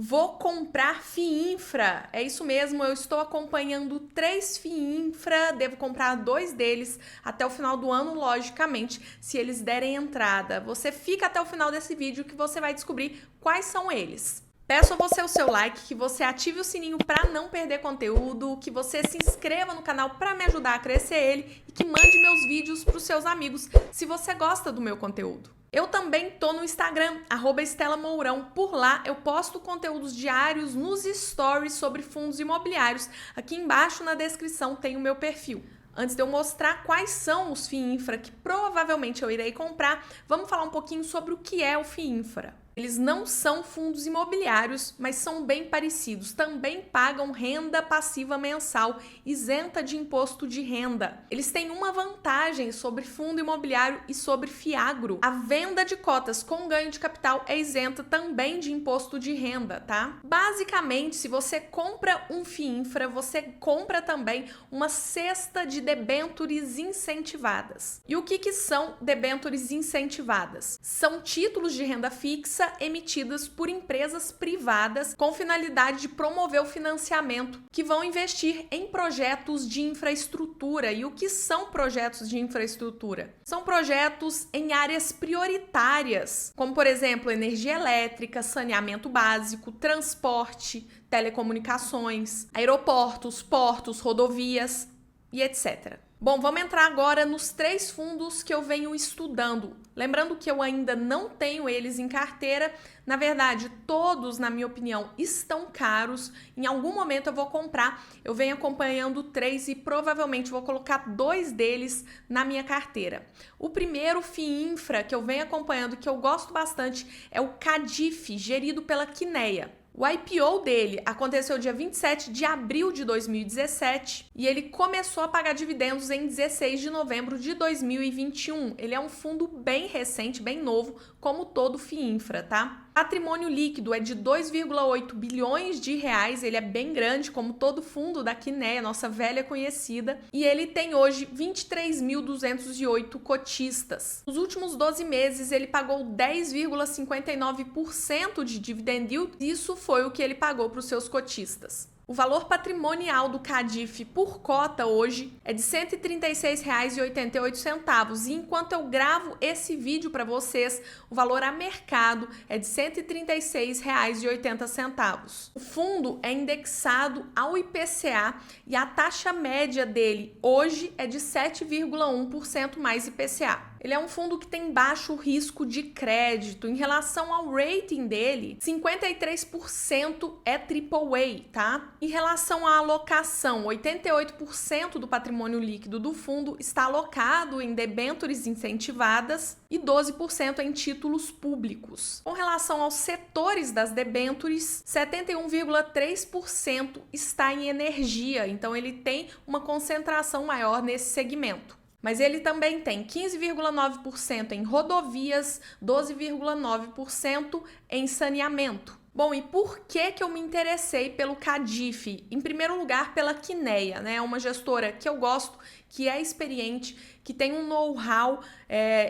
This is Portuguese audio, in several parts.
Vou comprar FII Infra. É isso mesmo, eu estou acompanhando 3 FII Infra, devo comprar 2 deles até o final do ano, logicamente, se eles derem entrada. Você fica até o final desse vídeo que você vai descobrir quais são eles. Peço a você o seu like, que você ative o sininho para não perder conteúdo, que você se inscreva no canal para me ajudar a crescer ele e que mande meus vídeos para os seus amigos se você gosta do meu conteúdo. Eu também tô no Instagram, @estelamourão. Por lá eu posto conteúdos diários nos stories sobre fundos imobiliários. Aqui embaixo na descrição tem o meu perfil. Antes de eu mostrar quais são os FII Infra que provavelmente eu irei comprar, vamos falar um pouquinho sobre o que é o FII Infra. Eles não são fundos imobiliários, mas são bem parecidos. Também pagam renda passiva mensal, isenta de imposto de renda. Eles têm uma vantagem sobre fundo imobiliário e sobre fiagro. A venda de cotas com ganho de capital é isenta também de imposto de renda, tá? Basicamente, se você compra um FII Infra, você compra também uma cesta de debêntures incentivadas. E o que são debêntures incentivadas? São títulos de renda fixa emitidas por empresas privadas com finalidade de promover o financiamento, que vão investir em projetos de infraestrutura. E o que são projetos de infraestrutura? São projetos em áreas prioritárias, como por exemplo, energia elétrica, saneamento básico, transporte, telecomunicações, aeroportos, portos, rodovias e etc. Bom, vamos entrar agora nos 3 fundos que eu venho estudando. Lembrando que eu ainda não tenho eles em carteira. Na verdade, todos, na minha opinião, estão caros. Em algum momento eu vou comprar. Eu venho acompanhando 3 e provavelmente vou colocar 2 deles na minha carteira. O primeiro FII Infra que eu venho acompanhando, que eu gosto bastante, é o Cadif, gerido pela Kinea. O IPO dele aconteceu dia 27 de abril de 2017 e ele começou a pagar dividendos em 16 de novembro de 2021. Ele é um fundo bem recente, bem novo, como todo FII Infra, tá? Patrimônio líquido é de 2,8 bilhões de reais, ele é bem grande, como todo fundo da Kinea, nossa velha conhecida, e ele tem hoje 23.208 cotistas. Nos últimos 12 meses, ele pagou 10,59% de dividend yield, isso foi o que ele pagou para os seus cotistas. O valor patrimonial do Cadif por cota hoje é de R$ 136,88 e enquanto eu gravo esse vídeo para vocês, o valor a mercado é de R$ 136,80. O fundo é indexado ao IPCA e a taxa média dele hoje é de 7,1% mais IPCA. Ele é um fundo que tem baixo risco de crédito. Em relação ao rating dele, 53% é AAA, tá? Em relação à alocação, 88% do patrimônio líquido do fundo está alocado em debêntures incentivadas e 12% em títulos públicos. Com relação aos setores das debêntures, 71,3% está em energia, então ele tem uma concentração maior nesse segmento. Mas ele também tem 15,9% em rodovias, 12,9% em saneamento. Bom, e por que eu me interessei pelo Cadif? Em primeiro lugar, pela Kinea, né? É uma gestora que eu gosto, que é experiente, que tem um know-how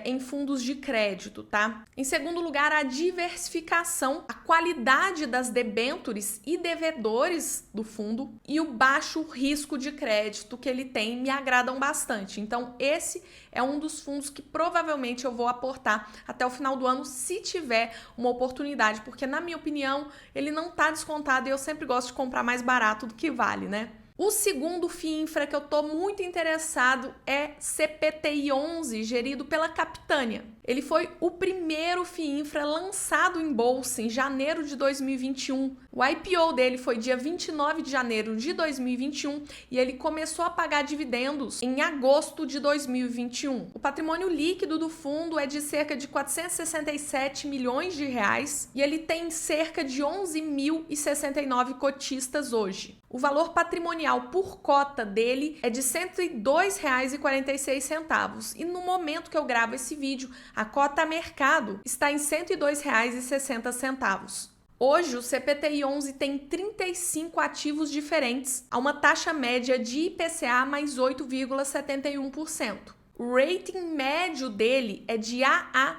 em fundos de crédito, tá? Em segundo lugar, a diversificação, a qualidade das debêntures e devedores do fundo e o baixo risco de crédito que ele tem me agradam bastante. Então, esse é um dos fundos que provavelmente eu vou aportar até o final do ano, se tiver uma oportunidade, porque na minha opinião, ele não tá descontado e eu sempre gosto de comprar mais barato do que vale, né? O segundo FII Infra que eu estou muito interessado é CPTI11, gerido pela Capitânia. Ele foi o primeiro FII Infra lançado em bolsa em janeiro de 2021. O IPO dele foi dia 29 de janeiro de 2021 e ele começou a pagar dividendos em agosto de 2021. O patrimônio líquido do fundo é de cerca de 467 milhões de reais e ele tem cerca de 11.069 cotistas hoje. O valor patrimonial por cota dele é de R$ 102,46 e no momento que eu gravo esse vídeo, a cota a mercado está em R$ 102,60. Hoje, o CPTI11 tem 35 ativos diferentes, a uma taxa média de IPCA mais 8,71%. O rating médio dele é de AA-.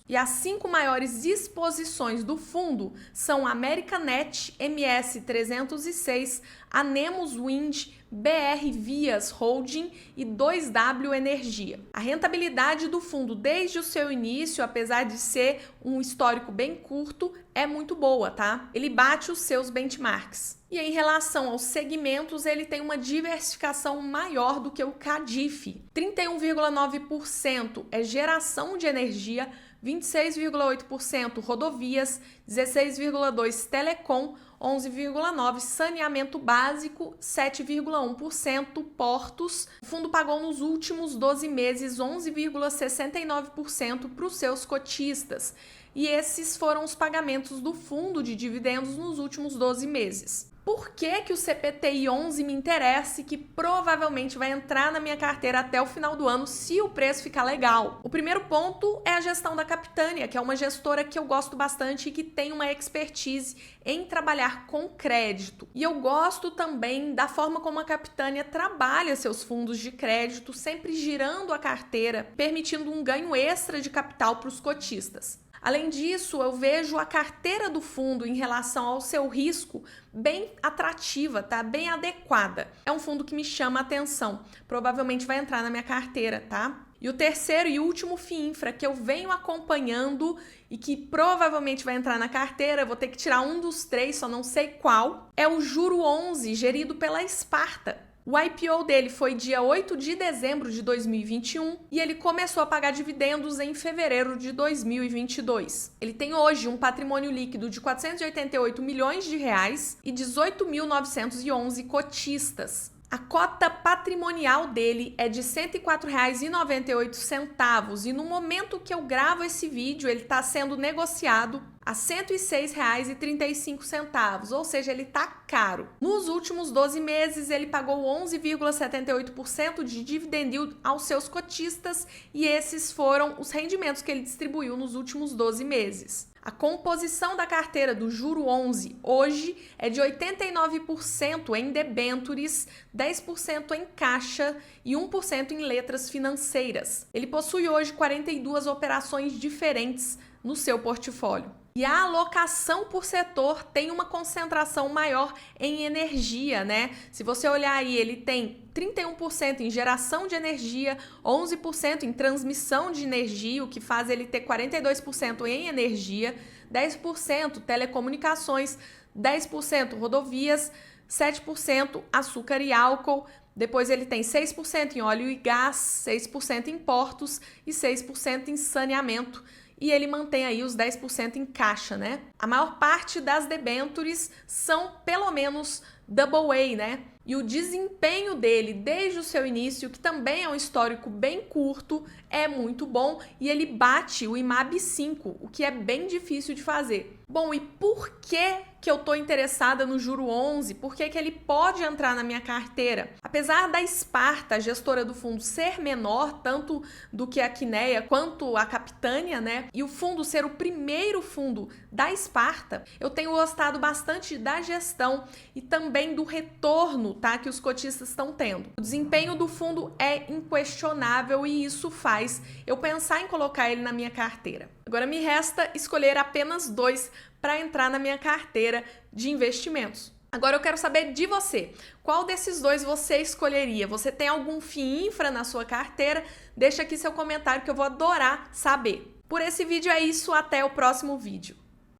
E as 5 maiores exposições do fundo são Americanet, MS306, Anemos Wind, BR Vias Holding e 2W Energia. A rentabilidade do fundo desde o seu início, apesar de ser um histórico bem curto, é muito boa, tá? Ele bate os seus benchmarks. E em relação aos segmentos, ele tem uma diversificação maior do que o CADIF. 31,9% é geração de energia, 26,8% rodovias, 16,2% telecom, 11,9% saneamento básico, 7,1% portos. O fundo pagou nos últimos 12 meses 11,69% para os seus cotistas. E esses foram os pagamentos do fundo de dividendos nos últimos 12 meses. Por que o CPTI 11 me interessa e que provavelmente vai entrar na minha carteira até o final do ano se o preço ficar legal? O primeiro ponto é a gestão da Capitânia, que é uma gestora que eu gosto bastante e que tem uma expertise em trabalhar com crédito. E eu gosto também da forma como a Capitânia trabalha seus fundos de crédito, sempre girando a carteira, permitindo um ganho extra de capital para os cotistas. Além disso, eu vejo a carteira do fundo em relação ao seu risco bem atrativa, tá? Bem adequada. É um fundo que me chama a atenção. Provavelmente vai entrar na minha carteira, tá? E o terceiro e último FII Infra que eu venho acompanhando e que provavelmente vai entrar na carteira, eu vou ter que tirar um dos 3, só não sei qual, é o Juro 11, gerido pela Sparta. O IPO dele foi dia 8 de dezembro de 2021 e ele começou a pagar dividendos em fevereiro de 2022. Ele tem hoje um patrimônio líquido de 488 milhões de reais e 18.911 cotistas. A cota patrimonial dele é de R$ 104,98 e no momento que eu gravo esse vídeo ele está sendo negociado a R$ 106,35, ou seja, ele está caro. Nos últimos 12 meses ele pagou 11,78% de dividend yield aos seus cotistas e esses foram os rendimentos que ele distribuiu nos últimos 12 meses. A composição da carteira do Juro 11 hoje é de 89% em debêntures, 10% em caixa e 1% em letras financeiras. Ele possui hoje 42 operações diferentes no seu portfólio. E a alocação por setor tem uma concentração maior em energia, né? Se você olhar aí, ele tem 31% em geração de energia, 11% em transmissão de energia, o que faz ele ter 42% em energia, 10% telecomunicações, 10% rodovias, 7% açúcar e álcool. Depois ele tem 6% em óleo e gás, 6% em portos e 6% em saneamento. E ele mantém aí os 10% em caixa, né? A maior parte das debêntures são pelo menos AA, né? E o desempenho dele desde o seu início, que também é um histórico bem curto, é muito bom e ele bate o IMAB 5, o que é bem difícil de fazer. Bom, e por que eu tô interessada no Juro 11? Por que ele pode entrar na minha carteira? Apesar da Sparta, a gestora do fundo, ser menor, tanto do que a Quineia quanto a Capitânia, né? E o fundo ser o primeiro fundo da Sparta, eu tenho gostado bastante da gestão e também do retorno, tá, que os cotistas estão tendo. O desempenho do fundo é inquestionável e isso faz eu pensar em colocar ele na minha carteira. Agora me resta escolher apenas 2 para entrar na minha carteira de investimentos. Agora eu quero saber de você. Qual desses 2 você escolheria? Você tem algum FII Infra na sua carteira? Deixa aqui seu comentário que eu vou adorar saber. Por esse vídeo é isso, até o próximo vídeo.